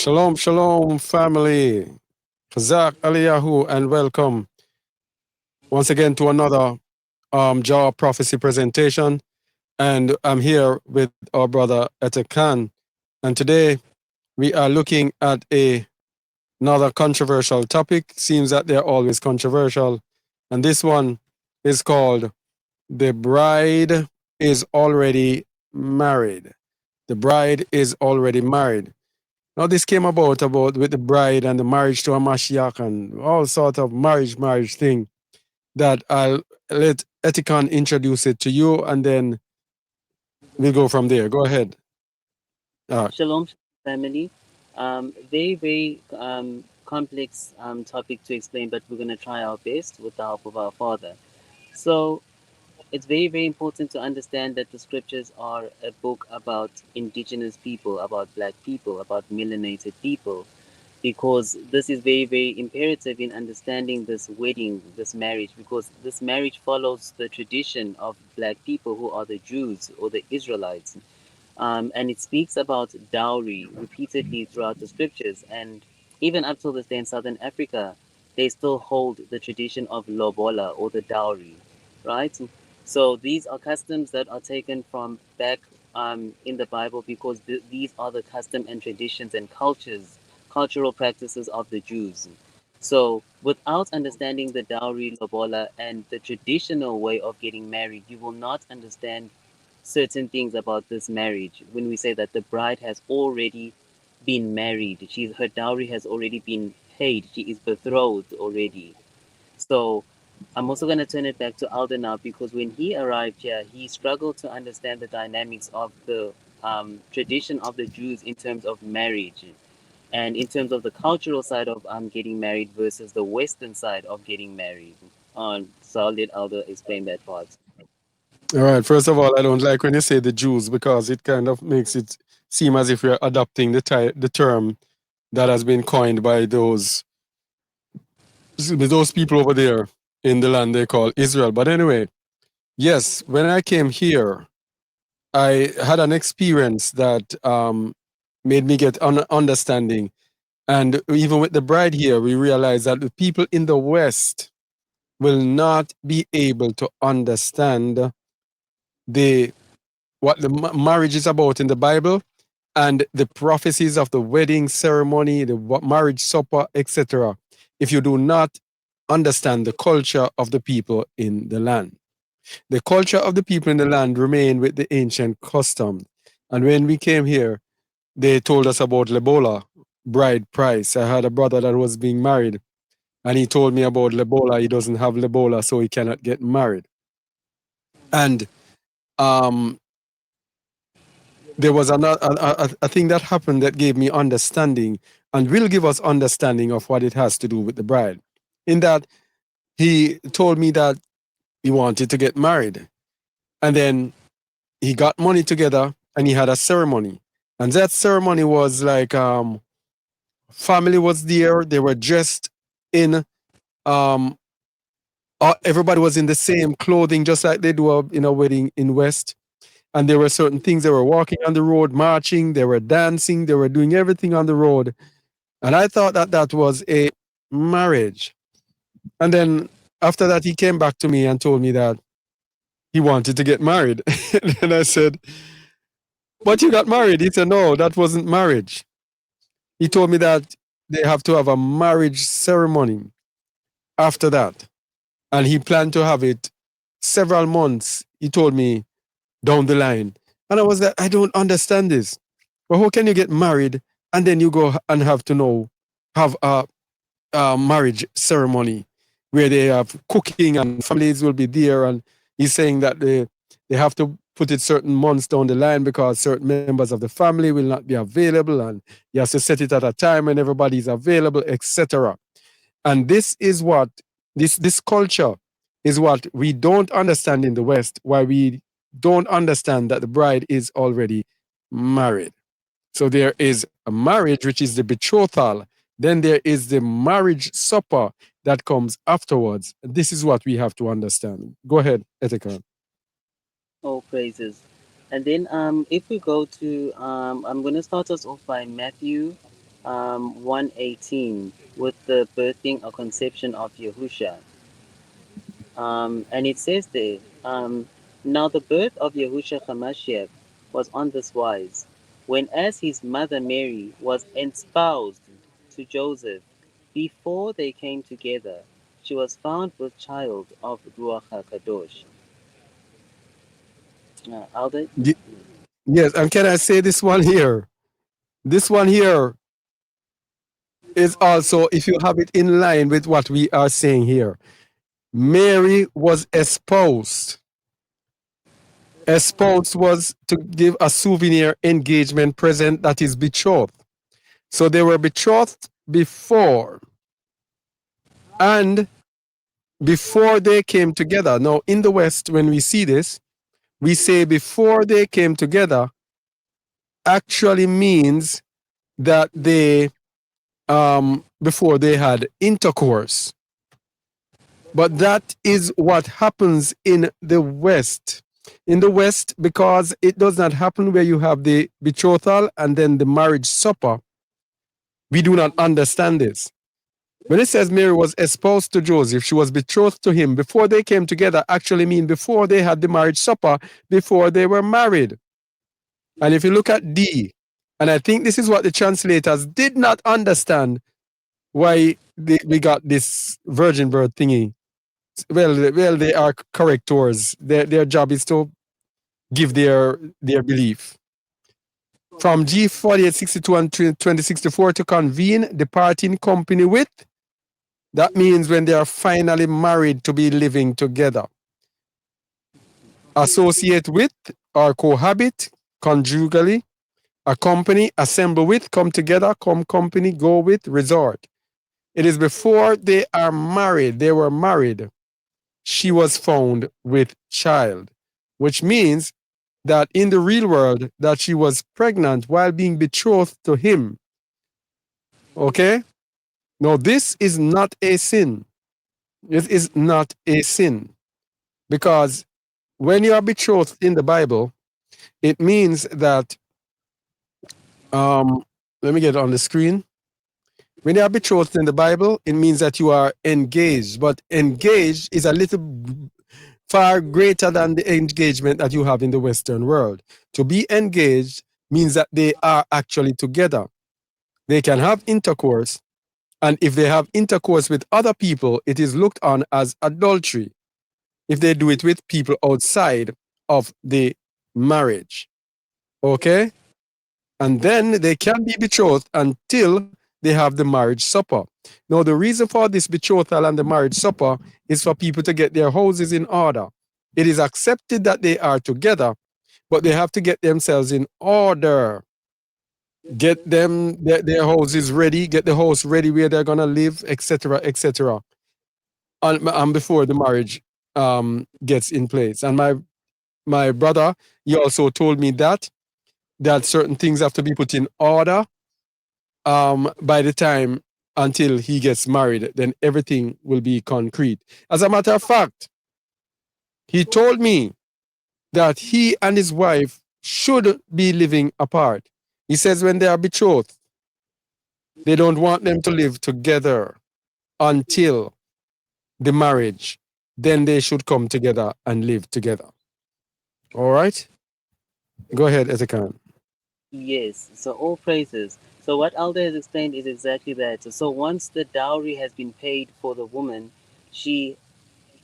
Shalom, shalom, family. Chazak Aliyahu, and welcome once again to another Jar Prophecy presentation. And I'm here with our brother Etekan. And today we are looking at another controversial topic. Seems that they're always controversial. And this one is called The Bride is Already Married. The bride is already married. Now this came about with the bride and the marriage to a Mashiach and all sort of marriage thing that I'll let Etikon introduce it to you and then we'll go from there. Go ahead. Uh, Shalom, family. Very complex topic to explain, but we're going to try our best with the help of our Father. So, it's very important to understand that the scriptures are a book about indigenous people, about black people, about melinated people, because this is very imperative in understanding this wedding, this marriage, because this marriage follows the tradition of black people who are the Jews or the Israelites, and it speaks about dowry repeatedly throughout the scriptures. And even up till this day in Southern Africa, they still hold the tradition of lobola or the dowry, right? So these are customs that are taken from back in the Bible because these are the custom and traditions and cultural practices of the Jews. So without understanding the dowry, lobola, and the traditional way of getting married, you will not understand certain things about this marriage when we say that the bride has already been married. Her dowry has already been paid. She is betrothed already. So I'm also going to turn it back to Alden now because when he arrived here, he struggled to understand the dynamics of the tradition of the Jews in terms of marriage and in terms of the cultural side of getting married versus the Western side of getting married. So I'll let Alden explain that part. all right. First of all, I don't like when you say the Jews because it kind of makes it seem as if you're adopting the term that has been coined by those people over there in the land they call Israel. But anyway, yes, when I came here, I had an experience that made me get understanding. And even with the bride here, we realize that the people in the West will not be able to understand the what the marriage is about in the Bible and the prophecies of the wedding ceremony, the marriage supper, etc. If you do not understand the culture of the people in the land. The culture of the people in the land remain with the ancient custom. And when we came here, they told us about Lebola, bride price. I had a brother that was being married, and he told me about Lebola. He doesn't have Lebola, so he cannot get married. And um, there was a thing that happened that gave me understanding and will give us understanding of what it has to do with the bride. In that, he told me that he wanted to get married. And then he got money together and he had a ceremony. And that ceremony was like family was there. They were dressed in um everybody was in the same clothing, just like they do in a wedding in West. And there were certain things they were walking on the road, marching, they were dancing, they were doing everything on the road. And I thought that that was a marriage. And then after that, he came back to me and told me that he wanted to get married. And I said, "But you got married?" He said, "No, that wasn't marriage." He told me that they have to have a marriage ceremony after that. And he planned to have it several months, he told me, down the line. And I was like, I don't understand this. But how can you get married and then you go and have to know, have a marriage ceremony where they have cooking and families will be there? And he's saying that they have to put it certain months down the line because certain members of the family will not be available and he has to set it at a time when everybody's available, etc. And this is what this culture is what we don't understand in the West, why we don't understand that the bride is already married. So there is a marriage, which is the betrothal. Then there is the marriage supper that comes afterwards. This is what we have to understand. Go ahead, Etika. Oh, praises. And then if we go to, I'm going to start us off by Matthew 118 with the birthing or conception of Yahusha. And it says there, now the birth of Yahusha Hamashiach was on this wise. When as his mother Mary was espoused to Joseph, before they came together, she was found with child of Ruach HaKadosh. Alder? Ye- Yes, and can I say this one here? This one here is also, if you have it in line with what we are saying here, Mary was espoused. Espoused was to give a souvenir engagement present that is betrothed. So they were betrothed before and before they came together. Now, in the West, when we see this, we say before they came together actually means that they before they had intercourse. But that is what happens in the West. In the West, because it does not happen where you have the betrothal and then the marriage supper, we do not understand this. When it says Mary was espoused to Joseph, she was betrothed to him before they came together, actually mean before they had the marriage supper, before they were married. And if you look at D, and I think this is what the translators did not understand why we got this virgin birth thingy. Well, they are correctors. Their job is to give their belief. From G 4862 and 2064 to convene the parting company with. That means when they are finally married to be living together. Associate with or cohabit conjugally. Accompany, assemble with, come together, come company, go with, resort. It is before they are married, they were married, she was found with child, which means that in the real world that she was pregnant while being betrothed to him. Okay? Now this is not a sin. It is not a sin because when you are betrothed in the Bible, it means that let me get it on the screen. When you are betrothed in the Bible, it means that you are engaged, but engaged is a little far greater than the engagement that you have in the Western world. To be engaged means that they are actually together. They can have intercourse, and if they have intercourse with other people, it is looked on as adultery if they do it with people outside of the marriage. Okay? And then they can be betrothed until they have the marriage supper. Now, the reason for this betrothal and the marriage supper is for people to get their houses in order. It is accepted that they are together, but they have to get themselves in order. Get them their houses ready, get the house ready where they're gonna live, etc., etc. And before the marriage gets in place. And my brother, he also told me that certain things have to be put in order by the time until he gets married, then everything will be concrete. As a matter of fact, he told me that he and his wife should be living apart. He says when they are betrothed, they don't want them to live together until the marriage. Then they should come together and live together. All right? Go ahead, Ezekiel. Yes, so all praises. So what Alda has explained is exactly that. So once the dowry has been paid for the woman, she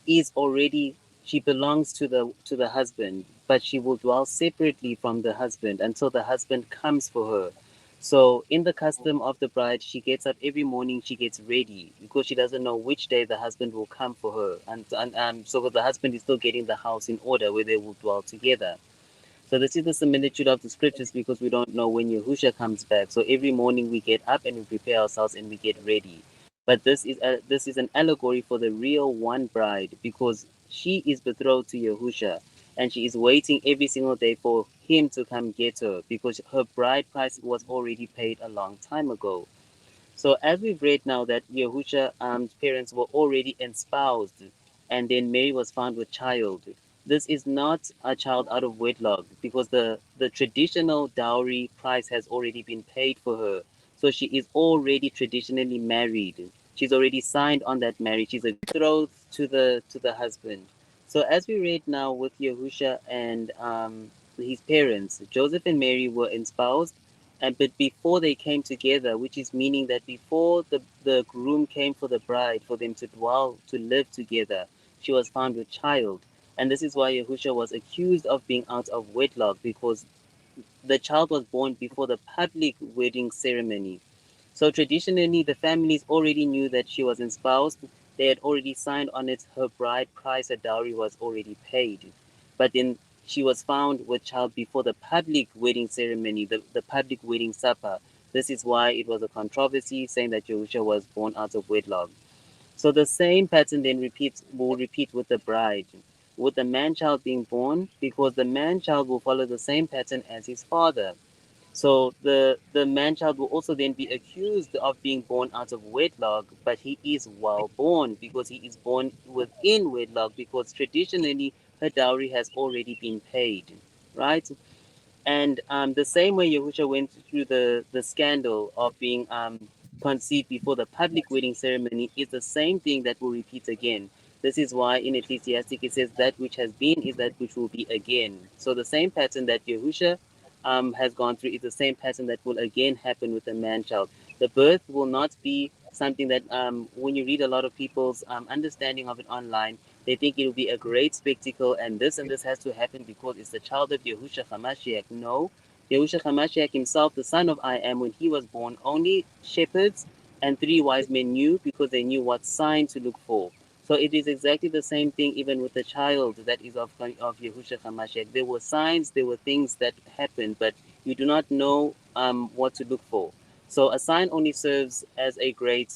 is already she belongs to the husband, but she will dwell separately from the husband until the husband comes for her. So in the custom of the bride, she gets up every morning, she gets ready because she doesn't know which day the husband will come for her, and so the husband is still getting the house in order where they will dwell together. So this is the similitude of the scriptures because we don't know when Yahusha comes back. So every morning we get up and we prepare ourselves and we get ready. But this is an allegory for the real one bride because she is betrothed to Yahusha and she is waiting every single day for him to come get her because her bride price was already paid a long time ago. So as we've read now that Yahusha's parents were already espoused, and then Mary was found with child. This is not a child out of wedlock because the traditional dowry price has already been paid for her. So she is already traditionally married. She's already signed on that marriage. She's a betrothed to the husband. So as we read now with Yahusha and his parents, Joseph and Mary were espoused, and but before they came together, which is meaning that before the groom came for the bride, for them to dwell, to live together, she was found with child. And this is why Yahusha was accused of being out of wedlock, because the child was born before the public wedding ceremony. So traditionally, the families already knew that she was espoused. They had already signed on it. Her bride price, her dowry was already paid. But then she was found with child before the public wedding ceremony, the public wedding supper. This is why it was a controversy, saying that Yahusha was born out of wedlock. So the same pattern then will repeat with the bride, with the man child being born, because the man child will follow the same pattern as his father. So the man child will also then be accused of being born out of wedlock, but he is well born because he is born within wedlock, because traditionally her dowry has already been paid, right? And the same way Yahusha went through the scandal of being conceived before the public wedding ceremony is the same thing that will repeat again. This is why in Ecclesiastic it says that which has been is that which will be again. So the same pattern that Yahusha has gone through is the same pattern that will again happen with the man child. The birth will not be something that when you read a lot of people's understanding of it online, they think it will be a great spectacle and this has to happen because it's the child of Yahushua HaMashiach. No, Yahushua HaMashiach himself, the son of I am, when he was born, only shepherds and three wise men knew because they knew what sign to look for. So it is exactly the same thing even with the child that is of Yahushua HaMashiach. There were signs, there were things that happened, but you do not know what to look for. So a sign only serves as a great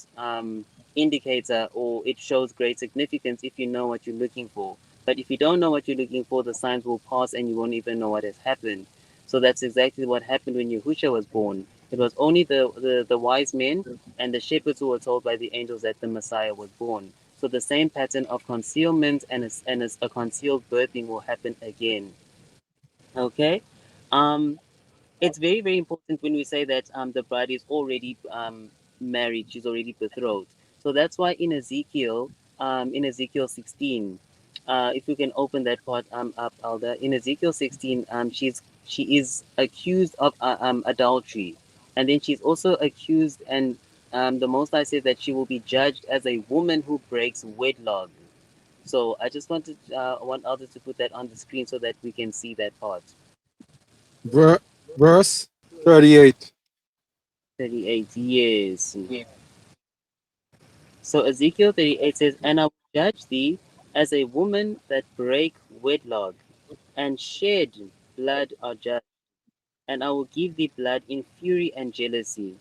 indicator, or it shows great significance if you know what you're looking for. But if you don't know what you're looking for, the signs will pass and you won't even know what has happened. So that's exactly what happened when Yahusha was born. It was only the wise men and the shepherds who were told by the angels that the Messiah was born. So the same pattern of concealment and a concealed birthing will happen again. Okay? Um, it's very, very important when we say that the bride is already married, she's already betrothed. So that's why in Ezekiel 16, if we can open that part up, Alda. In Ezekiel 16, she is accused of adultery, and then she's also accused, and the Most High says that she will be judged as a woman who breaks wedlock. So I just want Alda to put that on the screen so that we can see that part. Verse 38. 38 years. So Ezekiel 38 says, "And I will judge thee as a woman that break wedlock, and shed blood are judged, and I will give thee blood in fury and jealousy."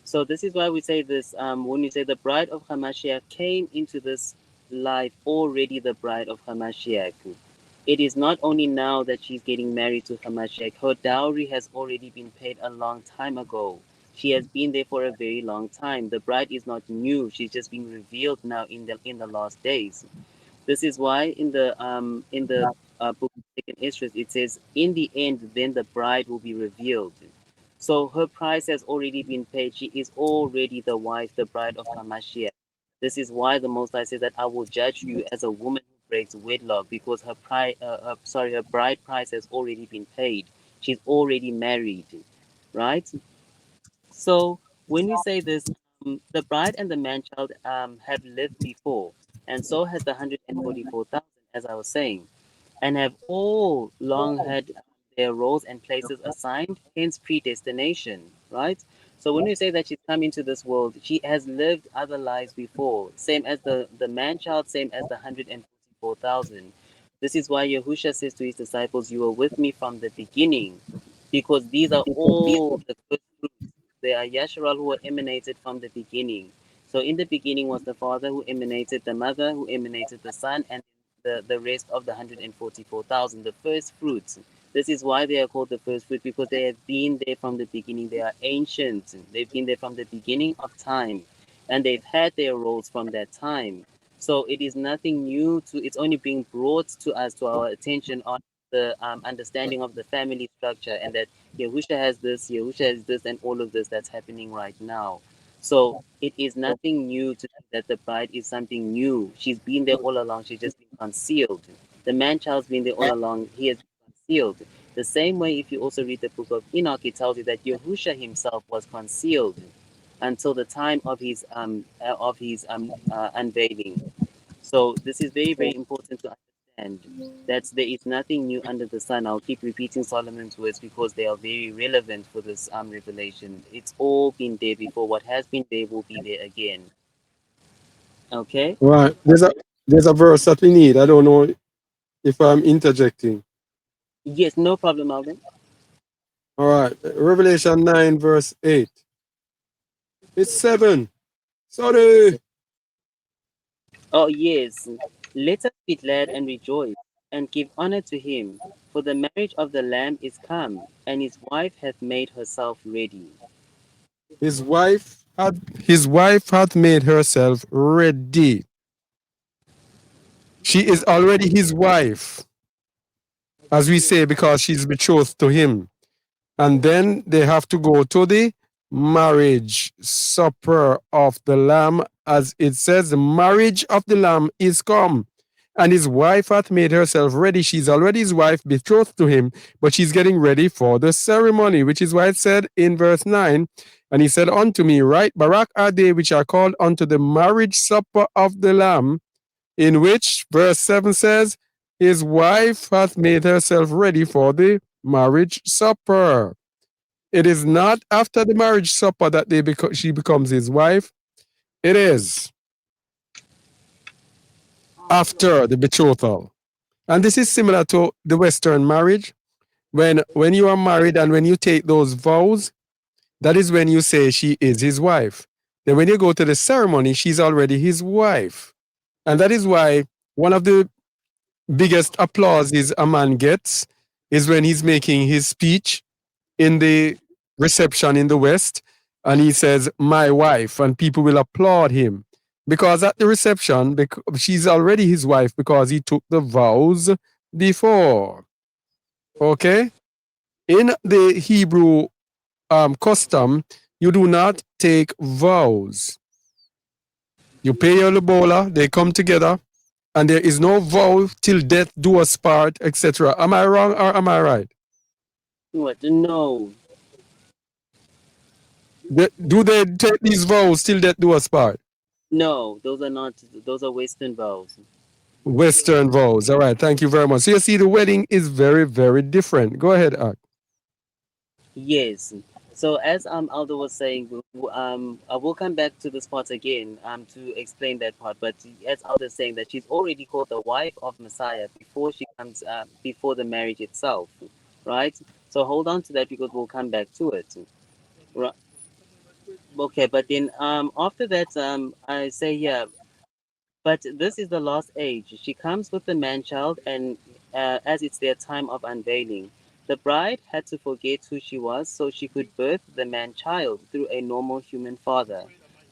So this is why we say this, when we say the bride of Hamashiach came into this life already the bride of Hamashiach. It is not only now that she's getting married to Hamashiach, her dowry has already been paid a long time ago. She has been there for a very long time. The bride is not new, she's just being revealed now in the last days. This is why in the book of Second Esdras it says, "In the end, then the bride will be revealed." So her price has already been paid. She is already the wife, the bride of Hamashiach. This is why the Most High says that I will judge you as a woman who breaks wedlock, because her bride price has already been paid. She's already married, right? So when we say this, the bride and the man child have lived before, and so has the 144,000, as I was saying, and have all long had their roles and places assigned, hence predestination, right? So when we say that she's come into this world, she has lived other lives before, same as the man child, same as the 144,000. This is why Yahusha says to his disciples, "You were with me from the beginning," because these are all the first fruits. They are Yasharal who were emanated from the beginning. So in the beginning was the Father who emanated the Mother, who emanated the Son, and the rest of the 144,000, the first fruits. This is why they are called the first fruit, because they have been there from the beginning. They are ancient. They've been there from the beginning of time, and they've had their roles from that time. So it is nothing new it's only being brought to us, to our attention on the understanding of the family structure, and that Yahusha has this, Yahusha has this, and all of this that's happening right now. So it is nothing new to think that the bride is something new. She's been there all along. She's just been concealed. The man child's been there all along. He has been concealed. The same way, if you also read the book of Enoch, it tells you that Yahusha himself was concealed until the time of his unveiling. So this is very, very important to understand that there is nothing new under the sun. I'll keep repeating Solomon's words because they are very relevant for this revelation. It's all been there before. What has been there will be there again. Okay? Right. There's a verse that we need. I don't know if I'm interjecting. Yes, no problem, Alvin. All right. Revelation 9, verse 8. It's 7. Sorry. Oh, yes. Let us be glad and rejoice and give honor to him, for the marriage of the Lamb is come, and his wife hath made herself ready. His wife hath made herself ready. She is already his wife, as we say, because she's betrothed to him. And then they have to go to the marriage supper of the Lamb, as it says, the marriage of the Lamb is come. And his wife hath made herself ready. She's already his wife, betrothed to him, but she's getting ready for the ceremony, which is why it said in verse 9, and he said unto me, right, Barak are they which are called unto the marriage supper of the Lamb, in which verse 7 says, his wife hath made herself ready for the marriage supper. It is not after the marriage supper that she becomes his wife. It is after the betrothal. And this is similar to the Western marriage. When you are married and when you take those vows, that is when you say she is his wife. Then when you go to the ceremony, she's already his wife. And that is why one of the biggest applauses a man gets is when he's making his speech in the reception in the West and he says, my wife, and people will applaud him. Because at the reception, she's already his wife because he took the vows before. Okay? In the Hebrew custom, you do not take vows. You pay your lobola, they come together, and there is no vow till death do us part, etc. Am I wrong or am I right? What? No. Do they take these vows till death do us part? No, those are not, those are Western vows. Western vows. All right, thank you very much. So you see, the wedding is very, very different. Go ahead, Ak. Yes. So as Aldo was saying, I will come back to this part again to explain that part. But as Aldo is saying that she's already called the wife of Messiah before she comes before the marriage itself, right? So hold on to that because we'll come back to it. Right. Okay, but then after that I say yeah, but this is the last age. She comes with the man child, and as it's their time of unveiling, the bride had to forget who she was so she could birth the man child through a normal human father.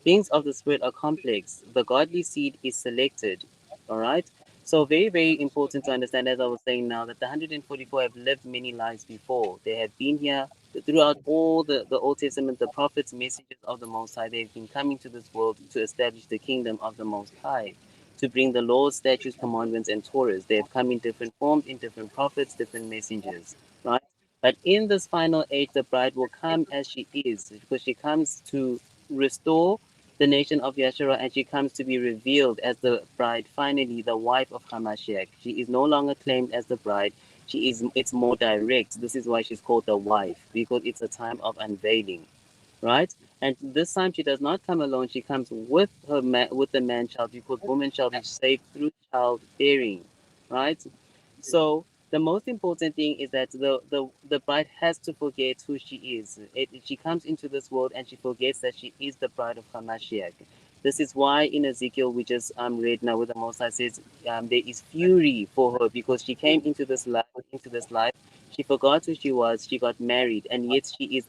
Things of the spirit are complex. The godly seed is selected. All right. So very, very important to understand, as I was saying now, that the 144 have lived many lives before. They have been here throughout all the Old Testament, the prophets, messages of the Most High. They've been coming to this world to establish the kingdom of the Most High, to bring the laws, statutes, commandments, and Torahs. They have come in different forms, in different prophets, different messengers, right? But in this final age, the bride will come as she is, because she comes to restore the nation of Yeshua, and she comes to be revealed as the bride, finally the wife of Hamashiach. She is no longer claimed as the bride. It's more direct. This is why she's called the wife, because it's a time of unveiling, right? And this time she does not come alone. She comes with with the man child, because woman shall be saved through childbearing, right? So the most important thing is that the bride has to forget who she is. She comes into this world and she forgets that she is the bride of Hamashiach. This is why in Ezekiel we just read now, where the Most High says there is fury for her because she came into this life. She forgot who she was. She got married, and yet she is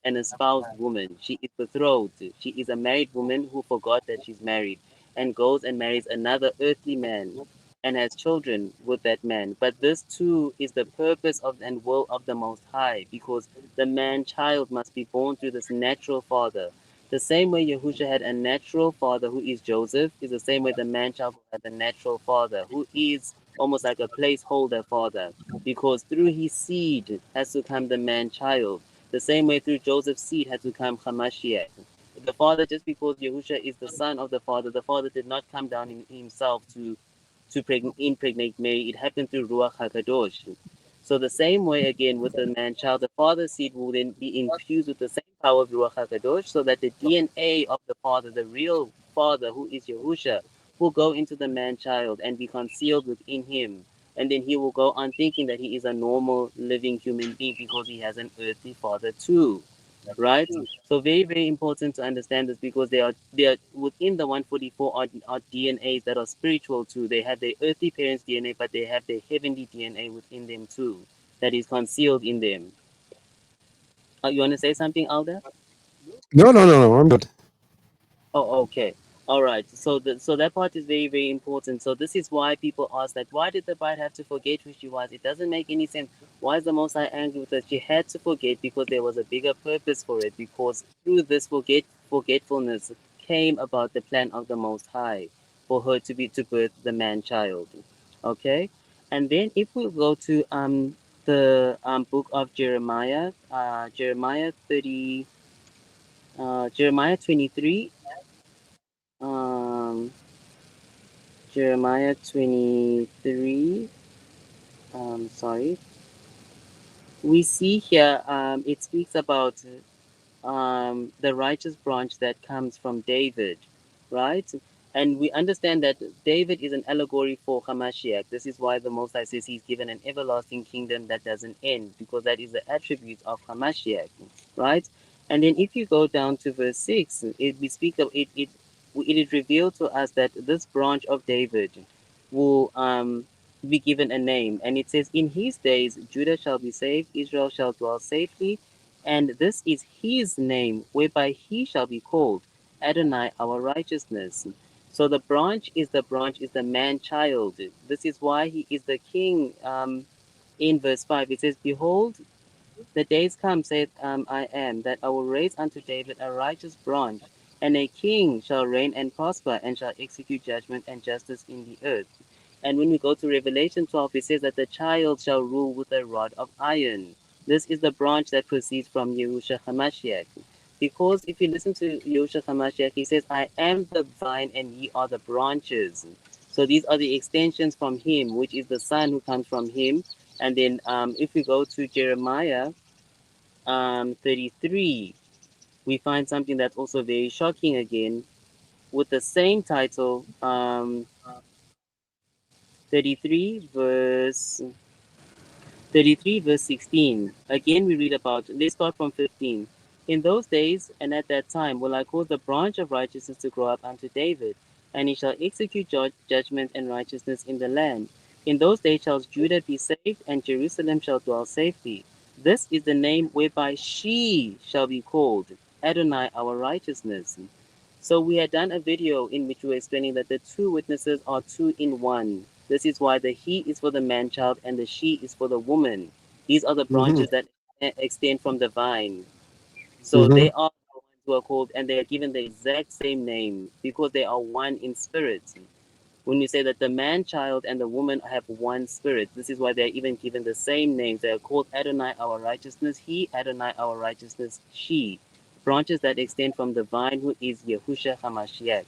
an espoused woman. She is betrothed. She is a married woman who forgot that she's married and goes and marries another earthly man, and has children with that man. But this too is the purpose of and will of the Most High, because the man child must be born through this natural father. The same way Yahusha had a natural father who is Joseph, is the same way the man child will have a natural father who is almost like a placeholder father, because through his seed has to come the man child. The same way through Joseph's seed had to come Hamashiach. The father, just because Yahusha is the son of the father did not come down in himself to impregnate Mary. It happened through Ruach HaKadosh. So the same way again with the man child, the father's seed will then be infused with the same power of Ruach HaKadosh, so that the DNA of the father, the real father who is Yahusha, will go into the man child and be concealed within him. And then he will go on thinking that he is a normal living human being because he has an earthly father too. Right? So very, very important to understand this, because they are within the 144 are DNAs that are spiritual too. They have their earthly parents' DNA, but they have their heavenly DNA within them too, that is concealed in them. You want to say something, Alda? No, no, no, no. I'm good. Oh, okay. All right. So that part is very, very important. So this is why people ask, like, why did the bride have to forget who she was? It doesn't make any sense. Why is the Most High angry with her? She had to forget because there was a bigger purpose for it. Because through this forgetfulness came about the plan of the Most High for her to birth the man child. Okay. And then if we go to the book of Jeremiah, Jeremiah 23. Um, Jeremiah 23, sorry. We see here, it speaks about the righteous branch that comes from David, right? And we understand that David is an allegory for Hamashiach. This is why the Most High says he's given an everlasting kingdom that doesn't end, because that is the attribute of Hamashiach, right? And then if you go down to verse 6, we speak of it is revealed to us that this branch of David will be given a name. And it says, in his days, Judah shall be saved, Israel shall dwell safely, and this is his name, whereby he shall be called Adonai, our righteousness. So the branch is the man child. This is why he is the king. In verse 5, it says, behold, the days come, saith I am, that I will raise unto David a righteous branch, and a king shall reign and prosper, and shall execute judgment and justice in the earth. And when we go to Revelation 12, it says that the child shall rule with a rod of iron. This is the branch that proceeds from Yahushua HaMashiach. Because if you listen to Yahushua HaMashiach, he says, I am the vine and ye are the branches. So these are the extensions from him, which is the son who comes from him. And then if we go to Jeremiah 33, we find something that's also very shocking again, with the same title, 33 verse 33 verse 16. Again, we read about, let's start from 15. In those days and at that time will I cause the branch of righteousness to grow up unto David, and he shall execute judgment and righteousness in the land. In those days shall Judah be saved, and Jerusalem shall dwell safely. This is the name whereby she shall be called Adonai, our righteousness. So we had done a video in which we were explaining that the two witnesses are two in one. This is why the he is for the man child and the she is for the woman. These are the Mm-hmm. branches that extend from the vine. So Mm-hmm. they are the ones who are called, and they are given the exact same name because they are one in spirit. When you say that the man child and the woman have one spirit, this is why they're even given the same names. They are called Adonai, our righteousness, he, Adonai, our righteousness, she. Branches that extend from the vine, who is Yahusha HaMashiach.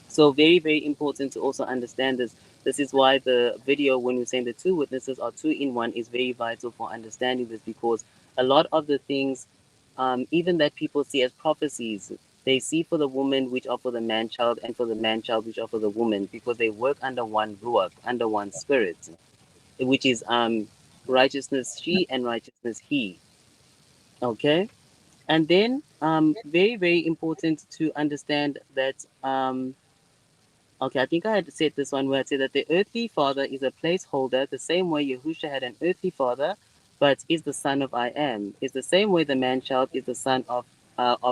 So very, very important to also understand this. This is why the video, when we're saying the two witnesses are two in one, is very vital for understanding this, because a lot of the things, even that people see as prophecies, they see for the woman which are for the man child, and for the man child which are for the woman, because they work under one ruach, under one spirit, which is righteousness she and righteousness he. Okay, and then very, very important to understand that okay, I think I had said this one where I said that the earthly father is a placeholder, the same way Yahusha had an earthly father, but is the son of I am. Is the same way the man child is the son of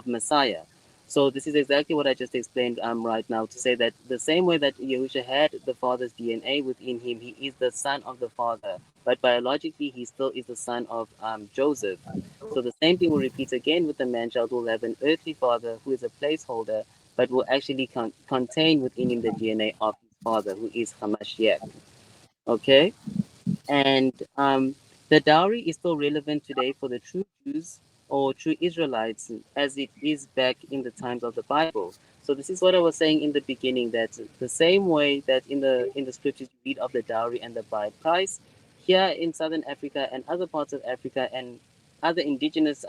Messiah. So this is exactly what I just explained right now, to say that the same way that Yahusha had the father's DNA within him, he is the son of the father, but biologically he still is the son of Joseph. So the same thing will repeat again with the man child, who will have an earthly father who is a placeholder, but will actually contain within him the DNA of his father, who is Hamashiach. Okay? And the dowry is still relevant today for the true Jews or true Israelites as it is back in the times of the Bible. So this is what I was saying in the beginning, that the same way that in the scriptures you read of the dowry and the bride price, here in Southern Africa and other parts of Africa and other indigenous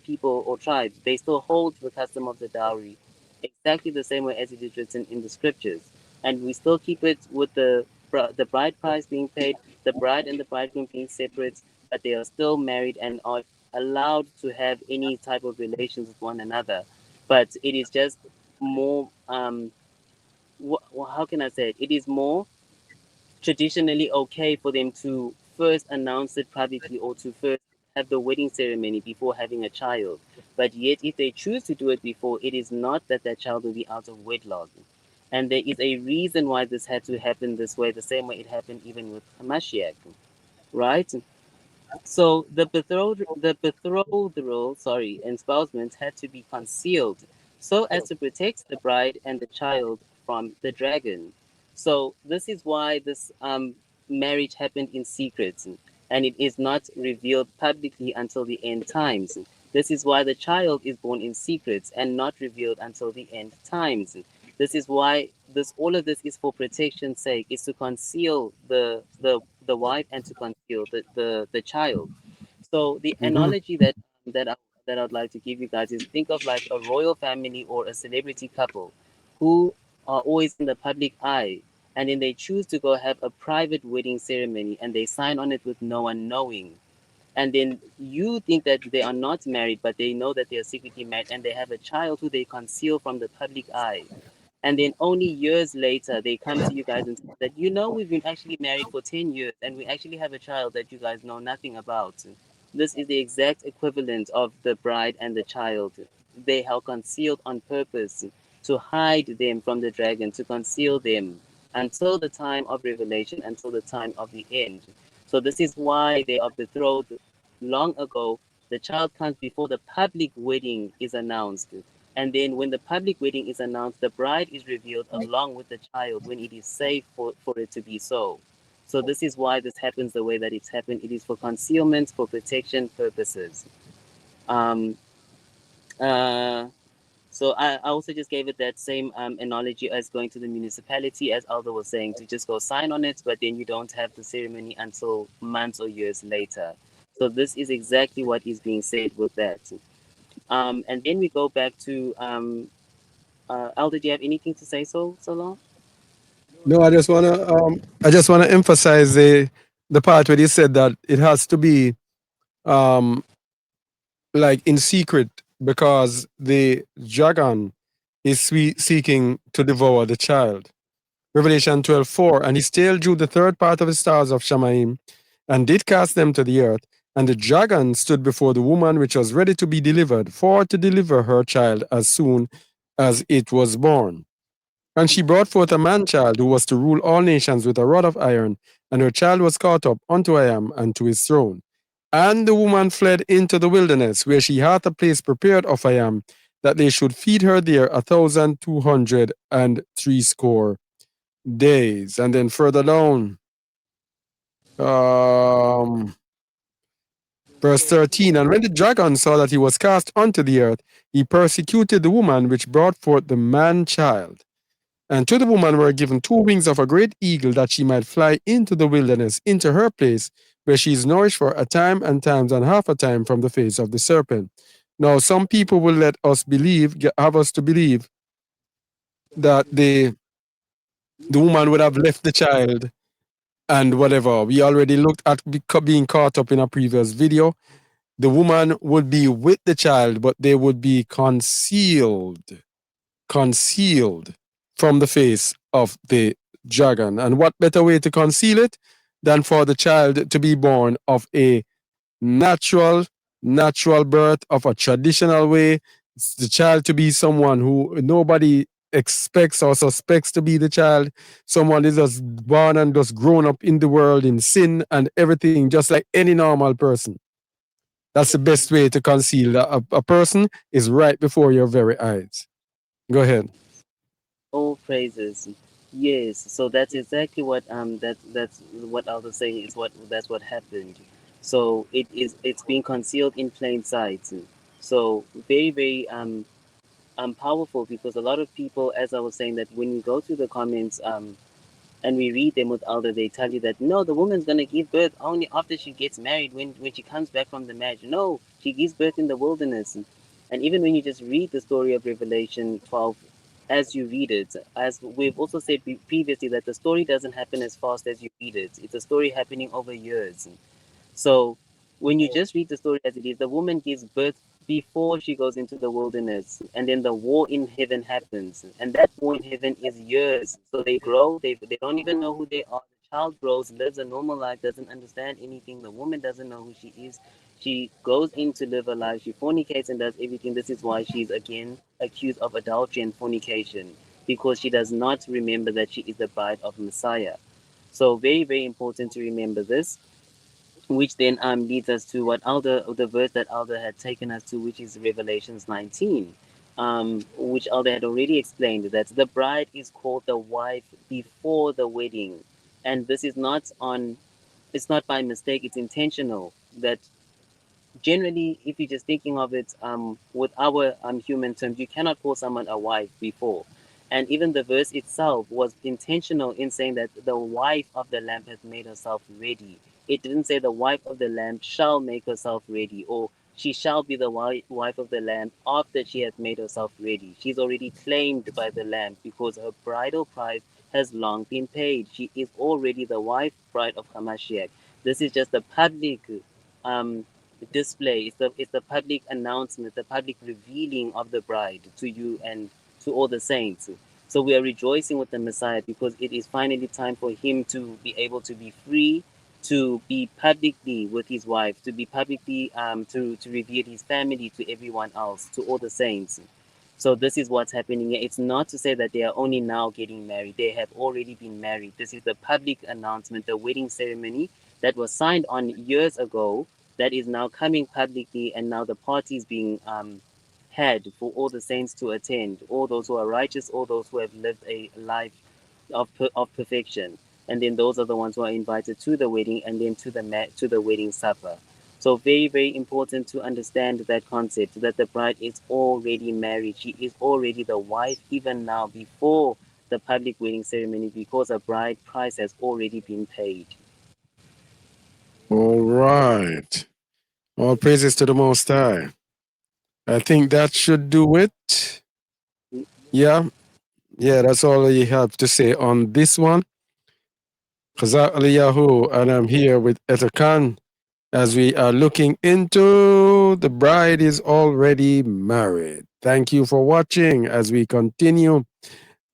people or tribes, they still hold the custom of the dowry exactly the same way as it is written in the scriptures. And we still keep it with the bride price being paid, the bride and the bridegroom being separate, but they are still married and are allowed to have any type of relations with one another. But it is just more, how can I say it? It is more traditionally okay for them to first announce it publicly or to first have the wedding ceremony before having a child. But yet, if they choose to do it before, it is not that that child will be out of wedlock. And there is a reason why this had to happen this way, the same way it happened even with Hamashiach, right? So the betrothal, espousement had to be concealed so as to protect the bride and the child from the dragon. So this is why this marriage happened in secret, and it is not revealed publicly until the end times. This is why the child is born in secret and not revealed until the end times. This is why this all of this is for protection's sake, is to conceal the wife and to conceal the child. So the Mm-hmm. analogy that I'd like to give you guys is, think of like a royal family or a celebrity couple who are always in the public eye, and then they choose to go have a private wedding ceremony and they sign on it with no one knowing. And then you think that they are not married, but they know that they are secretly married, and they have a child who they conceal from the public eye. And then only years later, they come to you guys and say that, we've been actually married for 10 years and we actually have a child that you guys know nothing about. This is the exact equivalent of the bride and the child. They are concealed on purpose to hide them from the dragon, to conceal them until the time of revelation, until the time of the end. So, this is why they are betrothed long ago. The child comes before the public wedding is announced. And then when the public wedding is announced, the bride is revealed along with the child when it is safe for it to be so. So this is why this happens the way that it's happened. It is for concealment, for protection purposes. Um, uh, so I also just gave it that same analogy as going to the municipality, as Aldo was saying, to just go sign on it, but then you don't have the ceremony until months or years later. So this is exactly what is being said with that. And then we go back to Aldo. Do you have anything to say so long? No, I just wanna emphasize the part where you said that it has to be um like in secret because the dragon is seeking to devour the child. Revelation 12:4. And his tail drew the third part of the stars of Shamaim and did cast them to the earth. And the dragon stood before the woman which was ready to be delivered, for to deliver her child as soon as it was born. And she brought forth a man child who was to rule all nations with a rod of iron, and her child was caught up unto Iam and to his throne. And the woman fled into the wilderness, where she hath a place prepared of Iam, that they should feed her there 1,260 days. And then further down, um, verse 13. And when the dragon saw that he was cast unto the earth, he persecuted the woman which brought forth the man child. And to the woman were given two wings of a great eagle, that she might fly into the wilderness, into her place, where she is nourished for a time and times and half a time from the face of the serpent. Now, some people will let us believe, have us to believe that the woman would have left the child and whatever. We already looked at being caught up in a previous video. The woman would be with the child, but they would be concealed from the face of the dragon. And what better way to conceal it than for the child to be born of a natural, natural birth, of a traditional way, the child to be someone who nobody expects or suspects to be the child. Someone is just born and just grown up in the world in sin and everything, just like any normal person. That's the best way to conceal that a person is right before your very eyes. Go ahead. All praises. Yes, so that's exactly what that's what I was saying is what that's what happened. So it's being concealed in plain sight. So very very powerful, because a lot of people, as I was saying, that when you go to the comments and we read them with elder, they tell you that no, the woman's gonna give birth only after she gets married, when she comes back from the marriage. No, she gives birth in the wilderness. And even when you just read the story of Revelation 12, as you read it, as we've also said previously, that the story doesn't happen as fast as you read it. It's a story happening over years. So when you just read the story as it is, the woman gives birth before she goes into the wilderness, and then the war in heaven happens, and that war in heaven is years. So they grow, they don't even know who they are. The child grows, lives a normal life, doesn't understand anything. The woman doesn't know who she is. She goes in to live a life. She fornicates and does everything. This is why she's again accused of adultery and fornication, because she does not remember that she is the bride of Messiah. So very, very important to remember this, which then leads us to what Elder, the verse that Elder had taken us to, which is Revelations 19, which Elder had already explained, that the bride is called the wife before the wedding, and this is not on, it's not by mistake, it's intentional. That generally, if you're just thinking of it with our human terms, you cannot call someone a wife before. And even the verse itself was intentional in saying that the wife of the Lamb has made herself ready. It didn't say the wife of the Lamb shall make herself ready, or she shall be the wife of the Lamb after she has made herself ready. She's already claimed by the Lamb because her bridal price has long been paid. She is already the wife, bride of Hamashiach. This is just a public um, display. It's the public announcement, the public revealing of the bride to you and to all the saints. So we are rejoicing with the Messiah, because it is finally time for him to be able to be free, to be publicly with his wife, to be publicly to reveal his family to everyone else, to all the saints. So this is what's happening here. It's not to say that they are only now getting married. They have already been married. This is the public announcement, the wedding ceremony that was signed on years ago, that is now coming publicly, and now the parties being had for all the saints to attend, all those who are righteous, all those who have lived a life of perfection, and then those are the ones who are invited to the wedding, and then to the wedding supper. So very, very important to understand that concept, that the bride is already married. She is already the wife even now, before the public wedding ceremony, because a bride price has already been paid. All right. All praises to the Most High. I think that should do it. Yeah. Yeah, that's all you have to say on this one. Khazak Aliyahu, and I'm here with Etakan as we are looking into The Bride is Already Married. Thank you for watching as we continue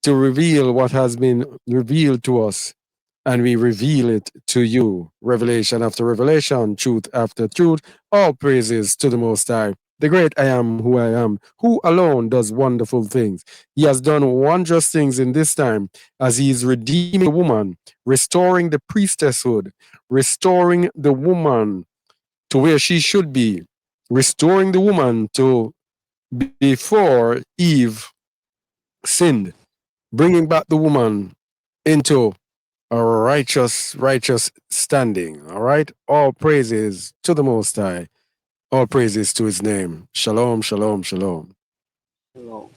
to reveal what has been revealed to us, and we reveal it to you. Revelation after revelation, truth after truth. All praises to the Most High, the great I am who I am, who alone does wonderful things. He has done wondrous things in this time as he is redeeming the woman, restoring the priestesshood, restoring the woman to where she should be, restoring the woman to before Eve sinned, bringing back the woman into a righteous standing. All right. All praises to the Most High. All praises to his name. Shalom, shalom, shalom. Hello.